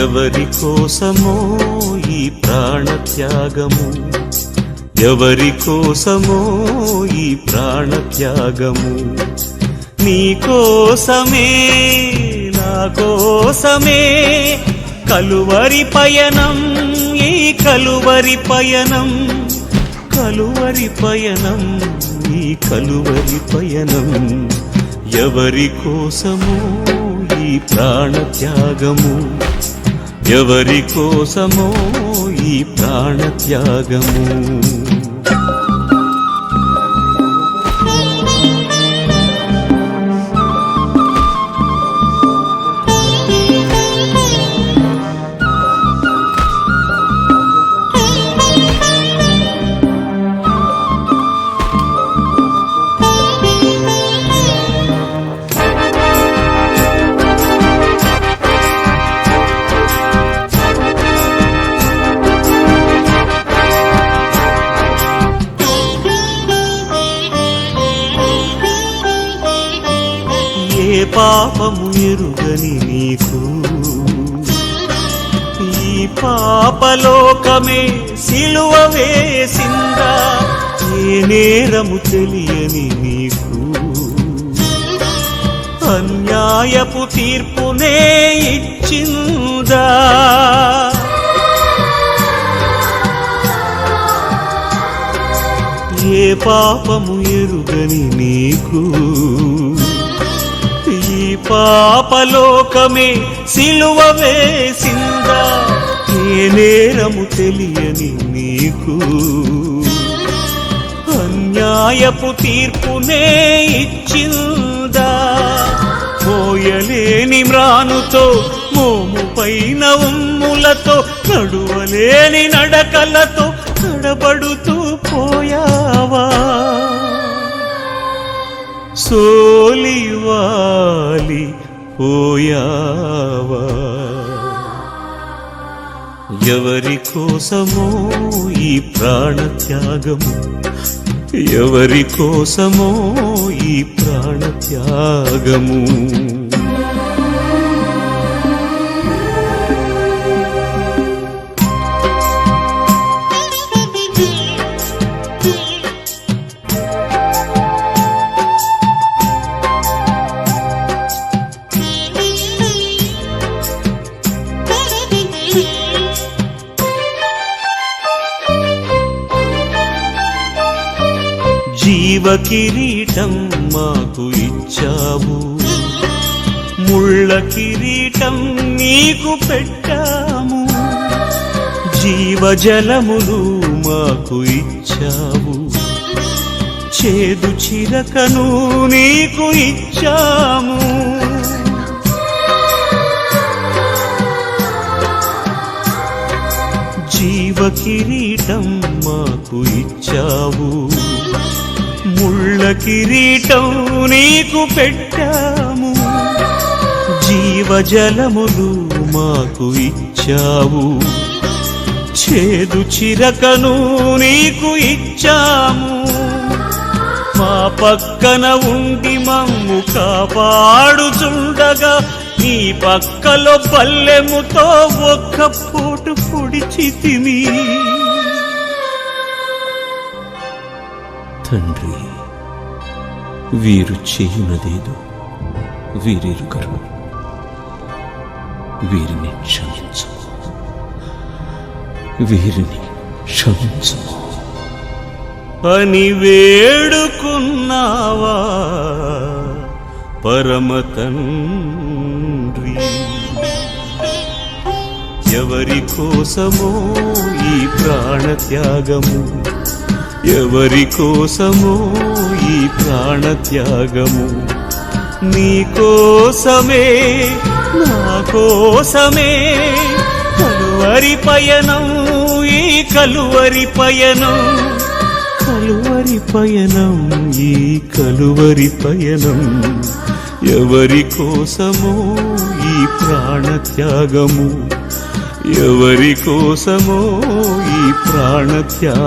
ఎవరి కోసమో ఈ ప్రాణత్యాగము, ఎవరి కోసమో ఈ ప్రాణత్యాగము, నీ కోసమే నా కోసమే కలువరి పయనం, ఈ కలువరి పయనం, కలువరి పయనం, ఈ కలువరి పయనం. ఎవరి కోసమో ఈ ప్రాణత్యాగము, ఎవరి కోసమో ఈ ప్రాణత్యాగము. ఏ పాపము ఎరుగని నీకు ఈ పాపలోకమే సిలువ వేసిందా, ఏ నేరము తెలియని నీకు అన్యాయపు తీర్పునే ఇచ్చిందా. ఏ పాపము ఎరుగని నీకు ఈ పాపలోకమే సిలువ వేసిందా, ఏ నేరము తెలియని నీకు అన్యాయపు తీర్పునే ఇచ్చిందా. మోయలేని మ్రానుతో మోము పైన ఉమ్ములతో నడువలేని నడకలతో తడబడుతూ పోయావా, సోలివాలి పోయావా. ఎవరి కోసమో ఈ ప్రాణత్యాగము, ఎవరి కోసమో ఈ ప్రాణత్యాగము. జీవ కిరీటం మాకు ఇచ్చావు, ముళ్ళ కిరీటం నీకు పెట్టాము. జీవజలములు మాకు ఇచ్చావు, చేదు చిరకను నీకు ఇచ్చాము. జీవ కిరీటం మాకు ఇచ్చావు, ముళ్ళ కిరీటం నీకు పెట్టాము. జీవజలములు మాకు ఇచ్చావు, చేదు చిరకను నీకు ఇచ్చాము. మా పక్కన ఉండి మమ్ము కాపాడుచుండగా నీ పక్కలో పల్లెముతో ఒక్క పోటు పొడిచితిమి. తండ్రి, వీరు చేయునదేదో వీరెరుగరు, వీరిని క్షమించు, వీరిని క్షమించు అని వేడుకున్నావా పరమ తండ్రి. ఎవరి కోసమో ఈ ప్రాణత్యాగము, ఎవరి కోసమో ఈ ప్రాణత్యాగము. నీ కోసమే నా కోసమే కలువరి పయనం, ఈ కలువరి పయనం, కలువరి పయనం, ఈ కలువరి పయనం. ఎవరి కోసమో ఈ ప్రాణత్యాగము, ఎవరి కోసమో ఈ ప్రాణత్యాగము.